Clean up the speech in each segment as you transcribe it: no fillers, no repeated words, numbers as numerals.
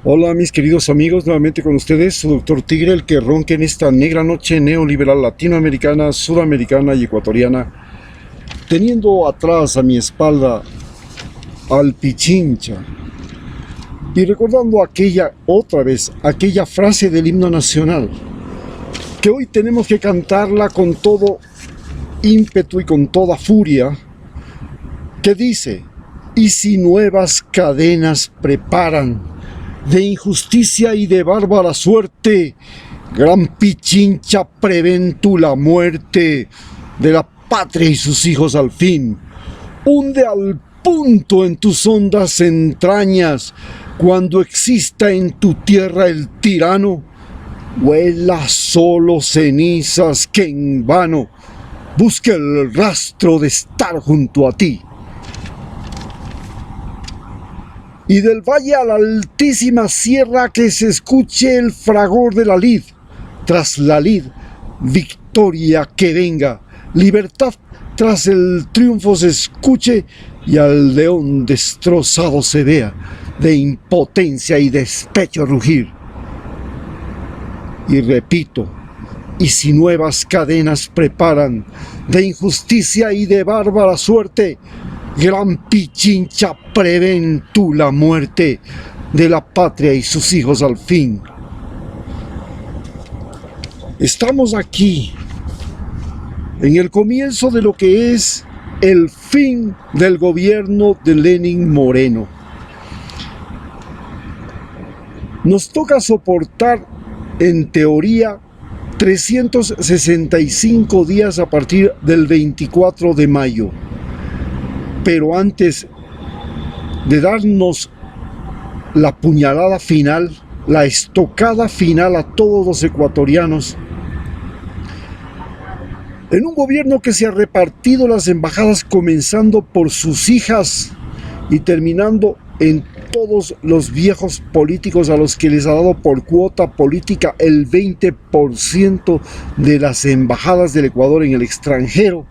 Hola mis queridos amigos, nuevamente con ustedes, su doctor Tigre, el que ronca en esta negra noche neoliberal latinoamericana, sudamericana y ecuatoriana, teniendo atrás a mi espalda al Pichincha y recordando otra vez, aquella frase del himno nacional, que hoy tenemos que cantarla con todo ímpetu y con toda furia, que dice: y si nuevas cadenas preparan de injusticia y de bárbara suerte, gran Pichincha, prevén tú la muerte de la patria y sus hijos al fin. Hunde al punto en tus hondas entrañas, cuando exista en tu tierra el tirano, huela solo cenizas que en vano busque el rastro de estar junto a ti. Y del valle a la altísima sierra que se escuche el fragor de la lid, tras la lid, victoria que venga, libertad tras el triunfo se escuche, y al león destrozado se vea, de impotencia y despecho rugir. Y repito, y si nuevas cadenas preparan, de injusticia y de bárbara suerte, gran Pichincha, prevén tú la muerte de la patria y sus hijos al fin. Estamos aquí, en el comienzo de lo que es el fin del gobierno de Lenín Moreno. Nos toca soportar, en teoría, 365 días a partir del 24 de mayo. Pero antes de darnos la puñalada final, la estocada final a todos los ecuatorianos, en un gobierno que se ha repartido las embajadas, comenzando por sus hijas y terminando en todos los viejos políticos a los que les ha dado por cuota política el 20% de las embajadas del Ecuador en el extranjero,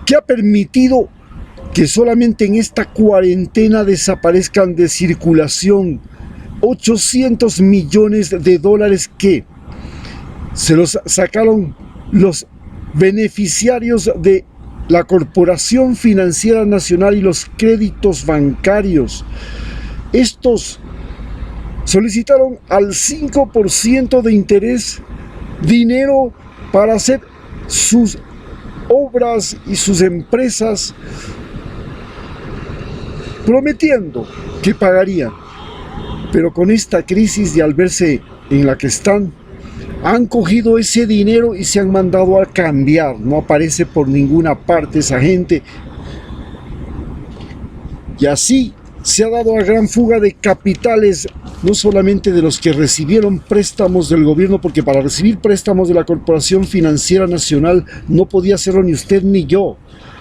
que ha permitido que solamente en esta cuarentena desaparezcan de circulación 800 millones de dólares que se los sacaron los beneficiarios de la Corporación Financiera Nacional y los créditos bancarios. Estos solicitaron al 5% de interés dinero para hacer sus obras y sus empresas, prometiendo que pagarían, pero con esta crisis y al verse en la que están, han cogido ese dinero y se han mandado a cambiar. No aparece por ninguna parte esa gente, y así se ha dado la gran fuga de capitales, no solamente de los que recibieron préstamos del gobierno, porque para recibir préstamos de la Corporación Financiera Nacional no podía hacerlo ni usted ni yo.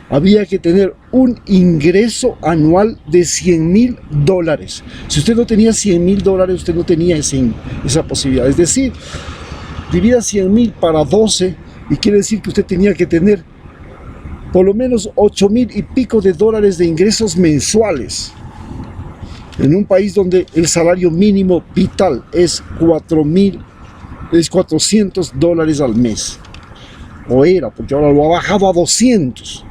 Había que tener un ingreso anual de $100,000. Si usted no tenía $100,000, usted no tenía esa posibilidad. Es decir, divida 100,000 para 12 y quiere decir que usted tenía que tener por lo menos 8,000 y pico de dólares de ingresos mensuales. En un país donde el salario mínimo vital es $400 al mes, o era, porque ahora lo ha bajado a 200.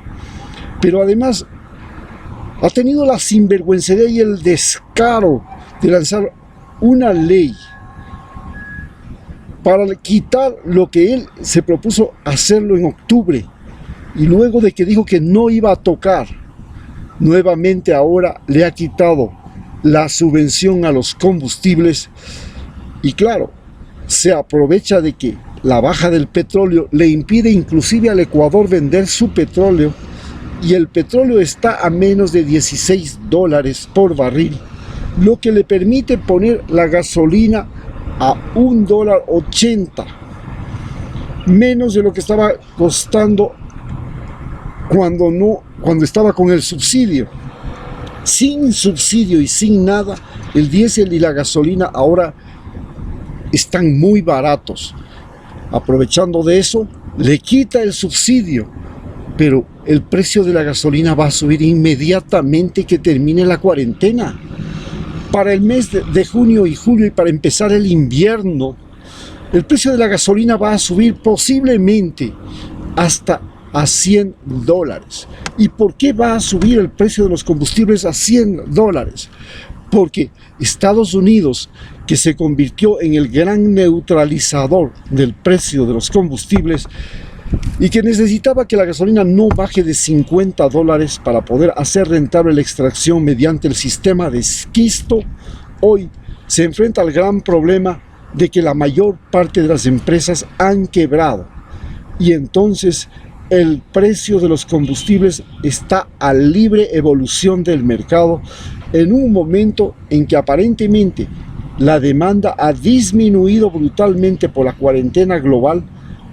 Pero además ha tenido la sinvergüencería y el descaro de lanzar una ley para quitar lo que él se propuso hacerlo en octubre, y luego de que dijo que no iba a tocar, nuevamente ahora le ha quitado la subvención a los combustibles. Y claro, se aprovecha de que la baja del petróleo le impide inclusive al Ecuador vender su petróleo, y el petróleo está a menos de $16 por barril, lo que le permite poner la gasolina a $1.80, menos de lo que estaba costando cuando estaba con el subsidio. Sin subsidio y sin nada, el diésel y la gasolina ahora están muy baratos. Aprovechando de eso, le quita el subsidio, pero el precio de la gasolina va a subir inmediatamente que termine la cuarentena. para el mes de junio y julio y para empezar el invierno, el precio de la gasolina va a subir posiblemente hasta a $100. ¿Y por qué va a subir el precio de los combustibles a $100? Porque Estados Unidos, que se convirtió en el gran neutralizador del precio de los combustibles y que necesitaba que la gasolina no baje de $50 para poder hacer rentable la extracción mediante el sistema de esquisto, hoy se enfrenta al gran problema de que la mayor parte de las empresas han quebrado y entonces el precio de los combustibles está a libre evolución del mercado en un momento en que aparentemente la demanda ha disminuido brutalmente por la cuarentena global,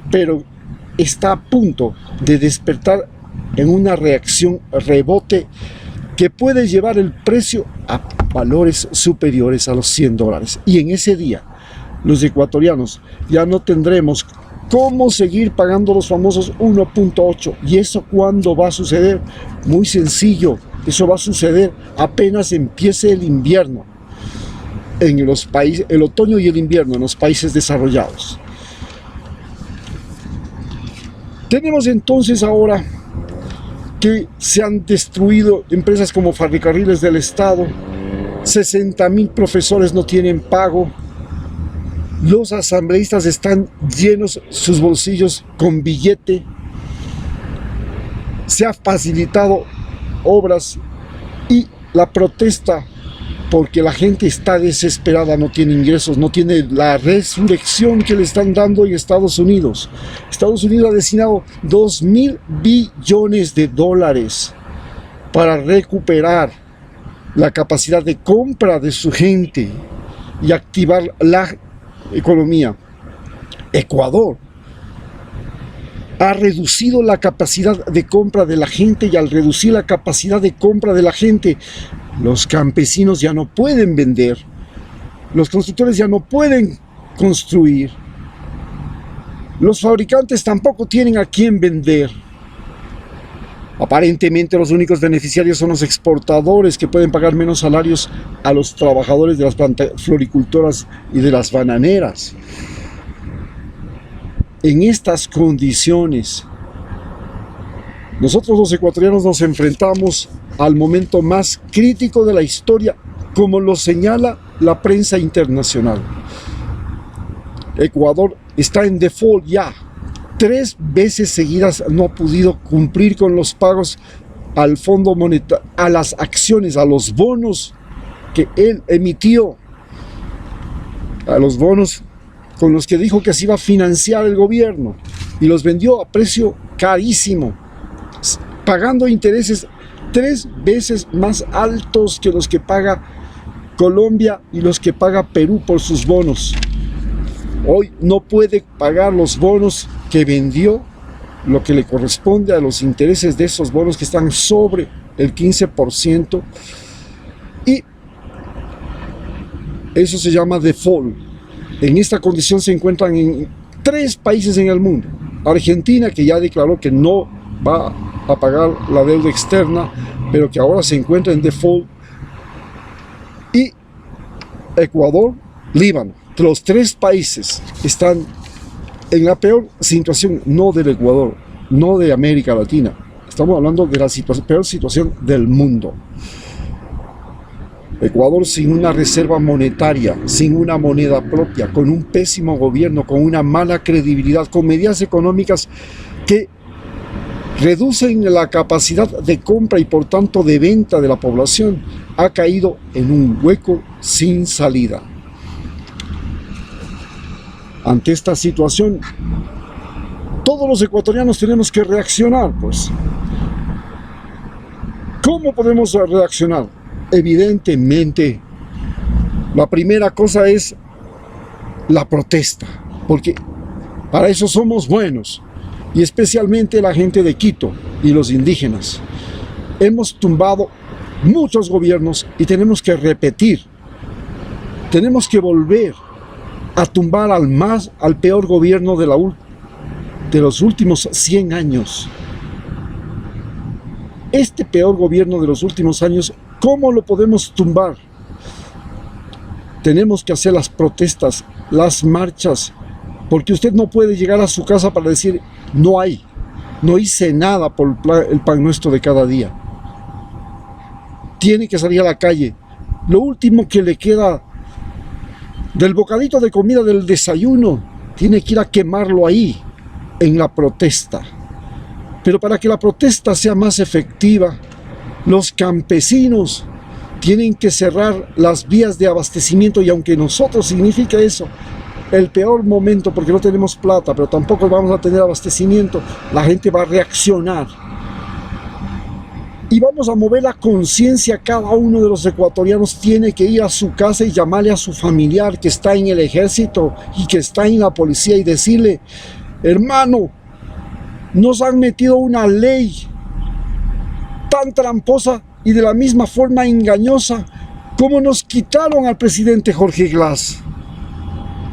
pero está a punto de despertar en una reacción rebote que puede llevar el precio a valores superiores a los $100. Y en ese día, los ecuatorianos ya no tendremos cómo seguir pagando los famosos 1.8. ¿Y eso cuándo va a suceder? Muy sencillo, eso va a suceder apenas empiece el invierno en los países, el otoño y el invierno en los países desarrollados. Tenemos entonces ahora que se han destruido empresas como Ferrocarriles del Estado, 60.000 profesores no tienen pago, los asambleístas están llenos sus bolsillos con billete, se ha facilitado obras y la protesta porque la gente está desesperada, no tiene ingresos, no tiene la resurrección que le están dando en Estados Unidos. Estados Unidos ha destinado $2.000 billones para recuperar la capacidad de compra de su gente y activar la economía. Ecuador ha reducido la capacidad de compra de la gente y al reducir la capacidad de compra de la gente, los campesinos ya no pueden vender, los constructores ya no pueden construir, los fabricantes tampoco tienen a quién vender. Aparentemente los únicos beneficiarios son los exportadores que pueden pagar menos salarios a los trabajadores de las floricultoras y de las bananeras. En estas condiciones, nosotros los ecuatorianos nos enfrentamos al momento más crítico de la historia, como lo señala la prensa internacional. Ecuador está en default ya. 3 veces seguidas no ha podido cumplir con los pagos al Fondo Monetario, a las acciones, a los bonos que él emitió, a los bonos con los que dijo que se iba a financiar el gobierno, y los vendió a precio carísimo, pagando intereses 3 veces más altos que los que paga Colombia y los que paga Perú por sus bonos. Hoy no puede pagar los bonos que vendió, lo que le corresponde a los intereses de esos bonos que están sobre el 15%, y eso se llama default. En esta condición se encuentran en 3 países en el mundo. Argentina, que ya declaró que no va a pagar la deuda externa, pero que ahora se encuentra en default, y Ecuador, Líbano. Los 3 países están en la peor situación, no del Ecuador, no de América Latina. Estamos hablando de la peor situación del mundo. Ecuador sin una reserva monetaria, sin una moneda propia, con un pésimo gobierno, con una mala credibilidad, con medidas económicas que reducen la capacidad de compra y por tanto de venta de la población, ha caído en un hueco sin salida. Ante esta situación, todos los ecuatorianos tenemos que reaccionar, pues. ¿Cómo podemos reaccionar? Evidentemente, la primera cosa es la protesta, porque para eso somos buenos, y especialmente la gente de Quito y los indígenas. Hemos tumbado muchos gobiernos y tenemos que repetir, tenemos que volver a tumbar al peor gobierno de los últimos 100 años. Este peor gobierno de los últimos años, ¿cómo lo podemos tumbar? tenemos que hacer las protestas, las marchas, porque usted no puede llegar a su casa para decir, no hice nada por el pan nuestro de cada día. Tiene que salir a la calle. Lo último que le queda del bocadito de comida del desayuno, tiene que ir a quemarlo ahí, en la protesta. Pero para que la protesta sea más efectiva, los campesinos tienen que cerrar las vías de abastecimiento, y aunque nosotros significa eso, el peor momento, porque no tenemos plata, pero tampoco vamos a tener abastecimiento, la gente va a reaccionar. Y vamos a mover la conciencia. Cada uno de los ecuatorianos tiene que ir a su casa y llamarle a su familiar que está en el ejército y que está en la policía y decirle, hermano, nos han metido una ley tan tramposa y de la misma forma engañosa como nos quitaron al presidente Jorge Glass,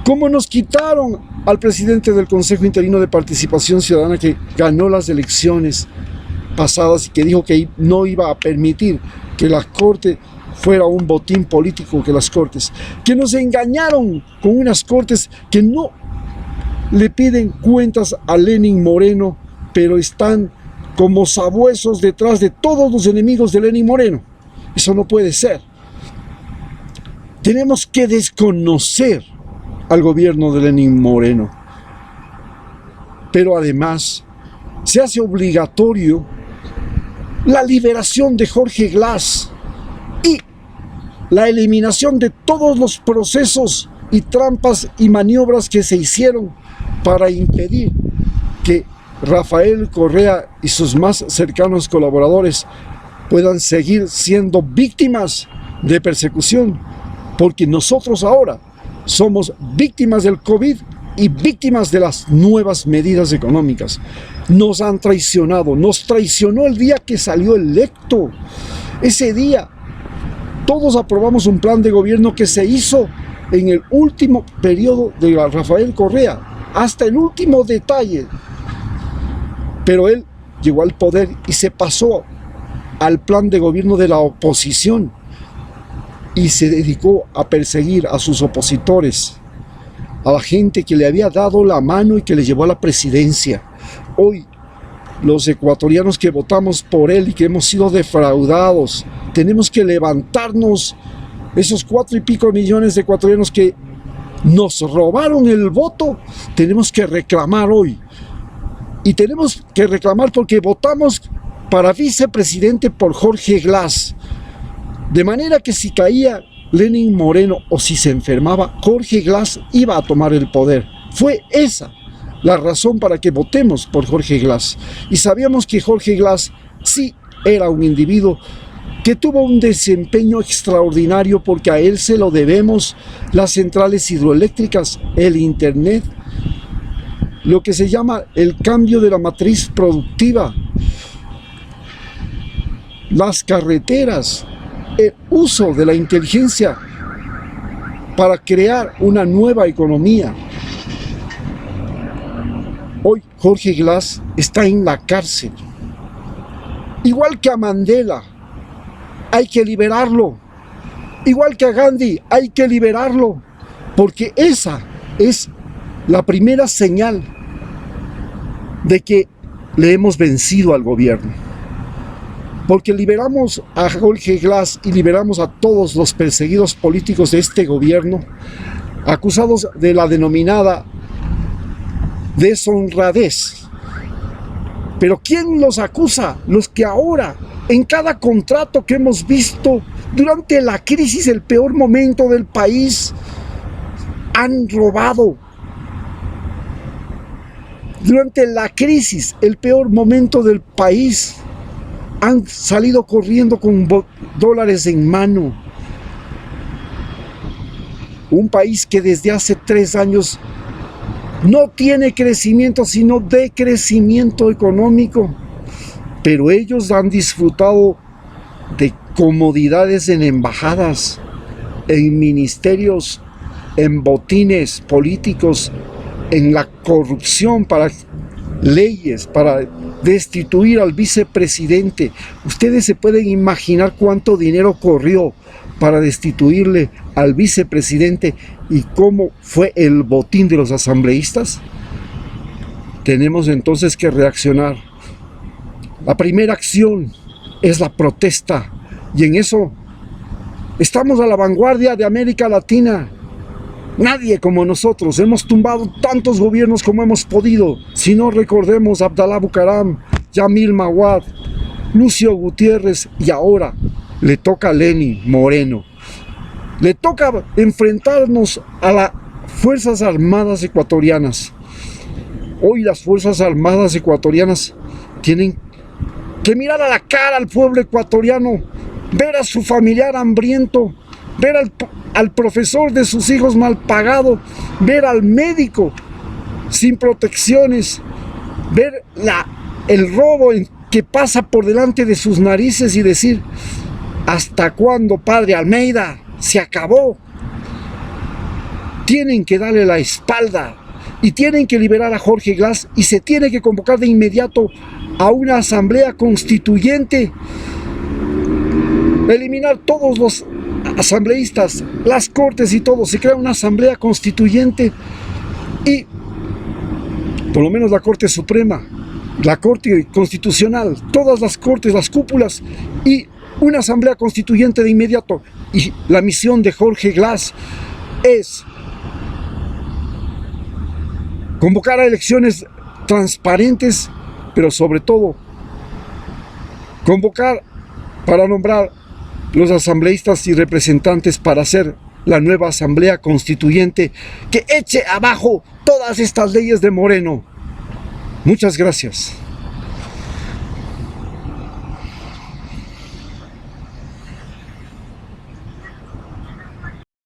como nos quitaron al presidente del Consejo Interino de Participación Ciudadana, que ganó las elecciones pasadas y que dijo que no iba a permitir que la Corte fuera un botín político, que las Cortes, que nos engañaron con unas Cortes que no le piden cuentas a Lenín Moreno, pero están como sabuesos detrás de todos los enemigos de Lenín Moreno. Eso no puede ser. Tenemos que desconocer al gobierno de Lenín Moreno, pero además se hace obligatorio la liberación de Jorge Glass y la eliminación de todos los procesos y trampas y maniobras que se hicieron para impedir que Rafael Correa y sus más cercanos colaboradores puedan seguir siendo víctimas de persecución, porque nosotros ahora somos víctimas del COVID y víctimas de las nuevas medidas económicas. Nos han traicionado, nos traicionó el día que salió electo. Ese día todos aprobamos un plan de gobierno que se hizo en el último periodo de Rafael Correa, hasta el último detalle. Pero él llegó al poder y se pasó al plan de gobierno de la oposición y se dedicó a perseguir a sus opositores, a la gente que le había dado la mano y que le llevó a la presidencia. Hoy, los ecuatorianos que votamos por él y que hemos sido defraudados, tenemos que levantarnos. Esos 4 y pico millones de ecuatorianos que nos robaron el voto, tenemos que reclamar hoy. Y tenemos que reclamar porque votamos para vicepresidente por Jorge Glass. De manera que si caía Lenín Moreno o si se enfermaba, Jorge Glass iba a tomar el poder. Fue esa la razón para que votemos por Jorge Glass. Y sabíamos que Jorge Glass sí era un individuo que tuvo un desempeño extraordinario, porque a él se lo debemos las centrales hidroeléctricas, el internet, lo que se llama el cambio de la matriz productiva, las carreteras, el uso de la inteligencia para crear una nueva economía. Hoy Jorge Glass está en la cárcel, igual que a Mandela. Hay que liberarlo, igual que a Gandhi, hay que liberarlo, porque esa es la primera señal de que le hemos vencido al gobierno. Porque liberamos a Jorge Glass y liberamos a todos los perseguidos políticos de este gobierno, acusados de la denominada deshonradez. Pero ¿quién los acusa? Los que ahora, en cada contrato que hemos visto durante la crisis, el peor momento del país, han robado. Durante la crisis, el peor momento del país, han salido corriendo con dólares en mano. Un país que desde hace 3 años no tiene crecimiento, sino decrecimiento económico. Pero ellos han disfrutado de comodidades en embajadas, en ministerios, en botines políticos, en la corrupción para leyes, para destituir al vicepresidente. Ustedes se pueden imaginar cuánto dinero corrió para destituirle al vicepresidente y cómo fue el botín de los asambleístas? Tenemos entonces que reaccionar. La primera acción es la protesta, y en eso estamos a la vanguardia de América Latina. Nadie como nosotros hemos tumbado tantos gobiernos como hemos podido. Si no, recordemos Abdalá Bucaram, Yamil Maguad, Lucio Gutiérrez, y ahora le toca a Lenín Moreno. Le toca enfrentarnos a las Fuerzas Armadas ecuatorianas. Hoy las Fuerzas Armadas ecuatorianas tienen que mirar a la cara al pueblo ecuatoriano, ver a su familiar hambriento, ver al profesor de sus hijos mal pagado, ver al médico sin protecciones, ver el robo que pasa por delante de sus narices y decir: ¿hasta cuándo, padre Almeida? Se acabó. Tienen que darle la espalda y tienen que liberar a Jorge Glass, y se tiene que convocar de inmediato a una asamblea constituyente, eliminar todos los asambleístas, las cortes y todo. Se crea una asamblea constituyente y por lo menos la Corte Suprema, la Corte Constitucional, todas las cortes, las cúpulas, y una asamblea constituyente de inmediato. Y la misión de Jorge Glass es convocar a elecciones transparentes, pero sobre todo convocar para nombrar los asambleístas y representantes para hacer la nueva asamblea constituyente que eche abajo todas estas leyes de Moreno. Muchas gracias.